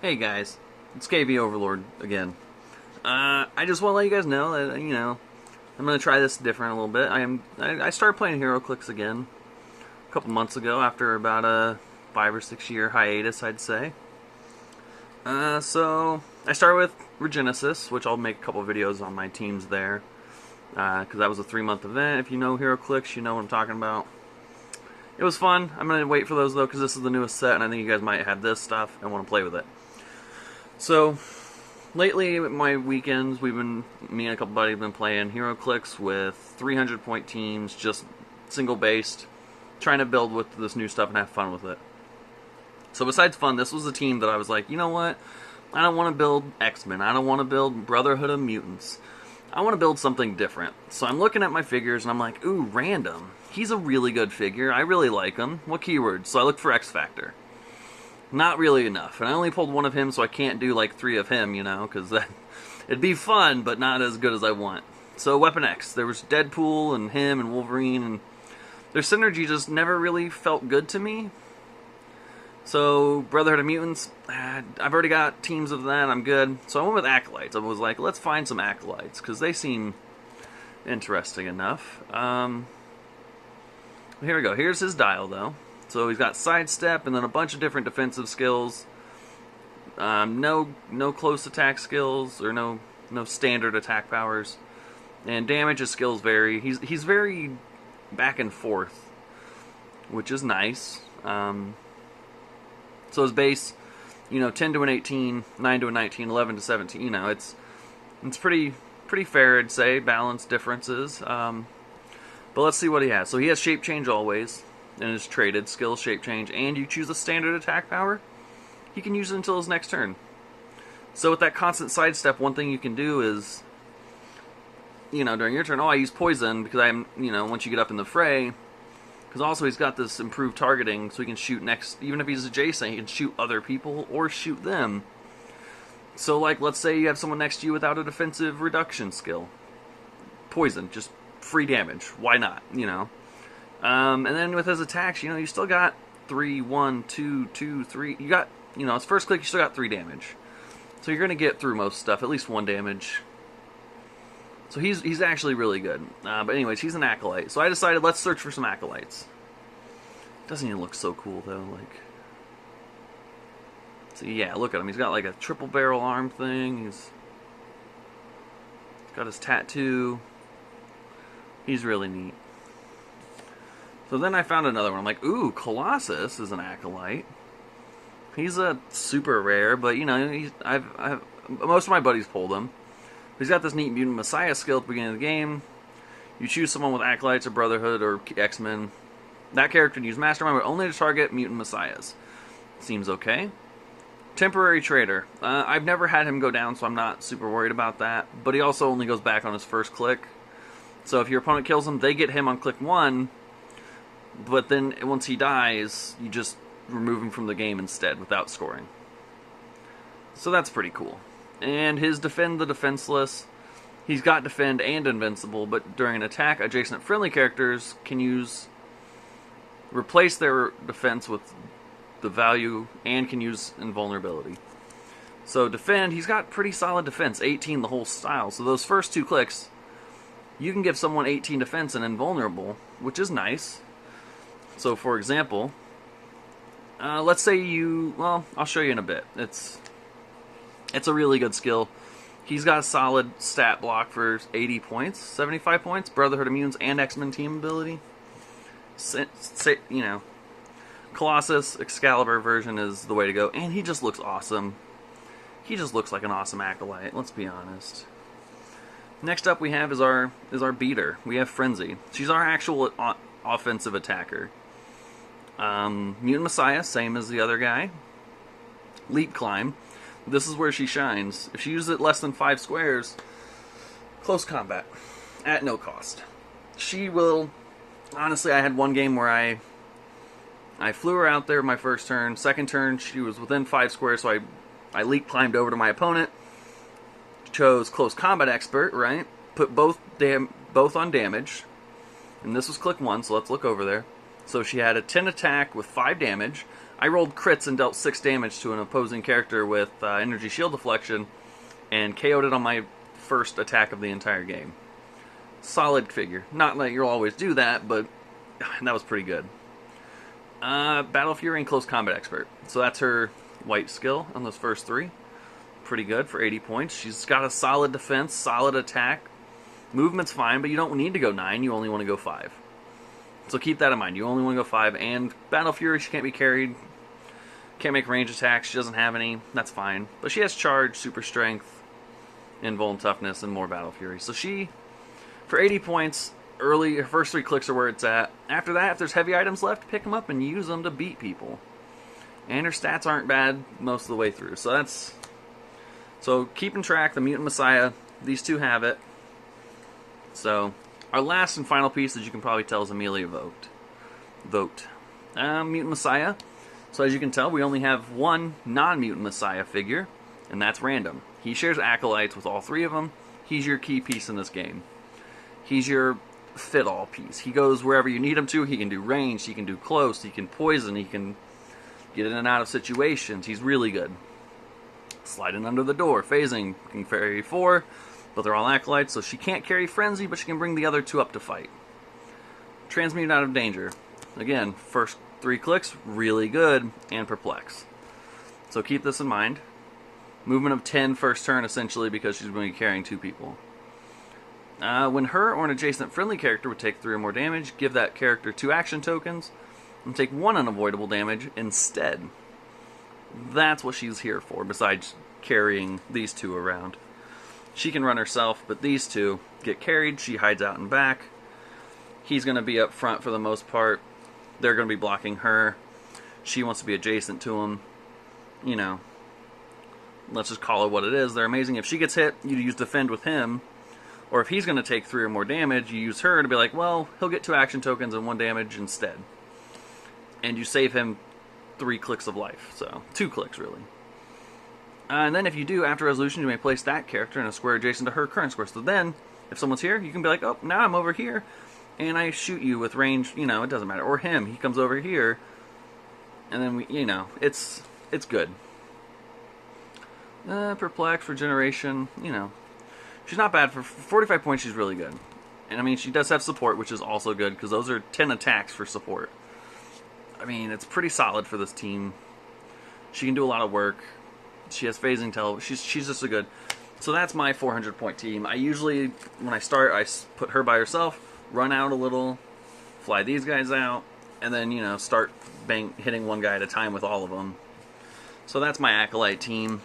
Hey guys, it's KV Overlord again. I just want to let you guys know that I'm gonna try this different a little bit. I started playing Heroclix again a couple months ago after about a 5 or 6 year hiatus, I'd say. So I started with Regenesis, which I'll make a couple videos on my teams there, because that was a 3-month event. If you know Heroclix, you know what I'm talking about. It was fun. I'm gonna wait for those though, because this is the newest set, and I think you guys might have this stuff and want to play with it. So, lately, my weekends, me and a couple buddies have been playing Heroclix with 300-point teams, just single-based, trying to build with this new stuff and have fun with it. So besides fun, this was a team that I was like, you know what? I don't want to build X-Men. I don't want to build Brotherhood of Mutants. I want to build something different. So I'm looking at my figures and I'm like, ooh, random. He's a really good figure. I really like him. What keywords? So I looked for X Factor. Not really enough. And I only pulled one of him, so I can't do like 3 of him, because it'd be fun, but not as good as I want. So Weapon X, there was Deadpool and him and Wolverine, and their synergy just never really felt good to me. So Brotherhood of Mutants, I've already got teams of that, I'm good. So I went with Acolytes. I was like, let's find some Acolytes, because they seem interesting enough. Here we go. Here's his dial, though. So he's got sidestep and then a bunch of different defensive skills. No close attack skills, or no standard attack powers. And damage, his skills vary. He's very back and forth, which is nice. So his base, 10 to an 18, 9 to a 19, 11 to 17. It's pretty fair, I'd say. Balanced differences. But let's see what he has. So he has shape change always. And his traded skill shape change, and you choose a standard attack power, he can use it until his next turn. So with that constant sidestep, one thing you can do is, during your turn, I use poison because once you get up in the fray, because also he's got this improved targeting, so he can shoot even if he's adjacent, he can shoot other people or shoot them. So like, let's say you have someone next to you without a defensive reduction skill. Poison, just free damage. Why not, And then with his attacks, you still got 3, 1, 2, 2, 3. You got, his first click, you still got 3 damage. So you're going to get through most stuff, at least 1 damage. So he's actually really good. But anyways, he's an Acolyte. So I decided, let's search for some Acolytes. Doesn't he look so cool, though? See, yeah, look at him. He's got like a triple barrel arm thing. He's got his tattoo. He's really neat. So then I found another one. I'm like, ooh, Colossus is an Acolyte. He's a super rare, but I've most of my buddies pulled him. He's got this neat Mutant Messiah skill at the beginning of the game. You choose someone with Acolytes or Brotherhood or X-Men. That character can use Mastermind, but only to target Mutant Messiahs. Seems okay. Temporary Trader. I've never had him go down, so I'm not super worried about that. But he also only goes back on his first click. So if your opponent kills him, they get him on click 1. But then once he dies, you just remove him from the game instead without scoring. So that's pretty cool. And his Defend the Defenseless, he's got Defend and Invincible, but during an attack, adjacent friendly characters can replace their defense with the value and can use Invulnerability. So Defend, he's got pretty solid defense, 18 the whole style. So those first 2 clicks, you can give someone 18 defense and invulnerable, which is nice. So, for example, let's say I'll show you in a bit. It's a really good skill. He's got a solid stat block for 80 points, 75 points, Brotherhood of Mutants and X-Men team ability. Colossus, Excalibur version is the way to go, and he just looks awesome. He just looks like an awesome Acolyte, let's be honest. Next up we have is our beater. We have Frenzy. She's our actual offensive attacker. Mutant Messiah, same as the other guy. Leap Climb. This is where she shines. If she uses it less than 5 squares, close combat. At no cost. She will... Honestly, I had one game where I flew her out there my first turn. Second turn, she was within 5 squares, so I leap climbed over to my opponent. Chose Close Combat Expert, right? Put both on damage. And this was click 1, so let's look over there. So she had a 10 attack with 5 damage, I rolled crits and dealt 6 damage to an opposing character with energy shield deflection, and KO'd it on my first attack of the entire game. Solid figure. Not that you'll always do that, but that was pretty good. Battle Fury and Close Combat Expert. So that's her white skill on those first 3. Pretty good for 80 points. She's got a solid defense, solid attack. Movement's fine, but you don't need to go 9. You only want to go 5. So keep that in mind. You only want to go 5. And Battle Fury, she can't be carried. Can't make range attacks. She doesn't have any. That's fine. But she has Charge, Super Strength, Invuln Toughness, and more Battle Fury. So she, for 80 points, early, her first 3 clicks are where it's at. After that, if there's heavy items left, pick them up and use them to beat people. And her stats aren't bad most of the way through. So that's... So keeping track, the Mutant Messiah, these two have it. So our last and final piece, as you can probably tell, is Amelia Vogt. Mutant Messiah. So as you can tell, we only have one non-Mutant Messiah figure, and that's random. He shares Acolytes with all 3 of them. He's your key piece in this game. He's your fit-all piece. He goes wherever you need him to. He can do range, he can do close, he can poison, he can get in and out of situations. He's really good. Sliding under the door, phasing, can carry 4, but they're all Acolytes, so she can't carry Frenzy, but she can bring the other 2 up to fight. Transmute out of danger. Again, first 3 clicks, really good, and Perplex. So keep this in mind. Movement of 10 first turn, essentially, because she's going to be carrying 2 people. When her or an adjacent friendly character would take 3 or more damage, give that character 2 action tokens, and take 1 unavoidable damage instead. That's what she's here for, besides carrying these 2 around. She can run herself, but these 2 get carried. She hides out and back. He's going to be up front for the most part. They're going to be blocking her. She wants to be adjacent to him. You know, let's just call it what it is. They're amazing. If she gets hit, you use Defend with him. Or if he's going to take 3 or more damage, you use her to be like, well, he'll get 2 action tokens and 1 damage instead. And you save him 3 clicks of life. So, 2 clicks, really. And then if you do, after resolution, you may place that character in a square adjacent to her current square. So then, if someone's here, you can be like, oh, now I'm over here, and I shoot you with range, you know, it doesn't matter. Or him, he comes over here, and then, you know, it's good. Perplex, Regeneration, you know. She's not bad. For 45 points, she's really good. And, I mean, she does have support, which is also good, because those are 10 attacks for support. I mean, it's pretty solid for this team. She can do a lot of work. She has phasing tell. She's just a good. So that's my 400-point team. I usually, when I start, I put her by herself, run out a little, fly these guys out, and then, you know, start hitting one guy at a time with all of them. So that's my Acolyte team.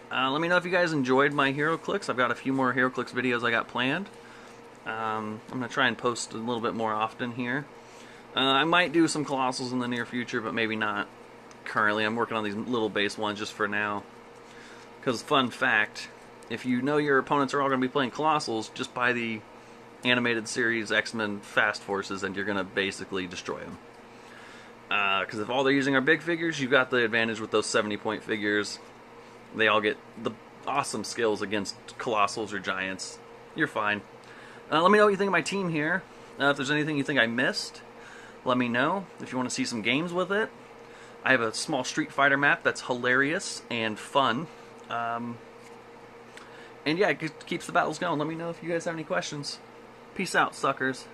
Let me know if you guys enjoyed my Heroclix. I've got a few more Heroclix videos I got planned. I'm going to try and post a little bit more often here. I might do some Colossals in the near future, but maybe not currently. I'm working on these little base ones just for now. Because, fun fact, if you know your opponents are all going to be playing Colossals, just buy the animated series XMEN Fast Forces and you're going to basically destroy them. Because if all they're using are big figures, you've got the advantage with those 70-point figures. They all get the awesome skills against Colossals or Giants. You're fine. Let me know what you think of my team here. If there's anything you think I missed, let me know. If you want to see some games with it, I have a small Street Fighter map that's hilarious and fun. And yeah, it keeps the battles going. Let me know if you guys have any questions. Peace out, suckers.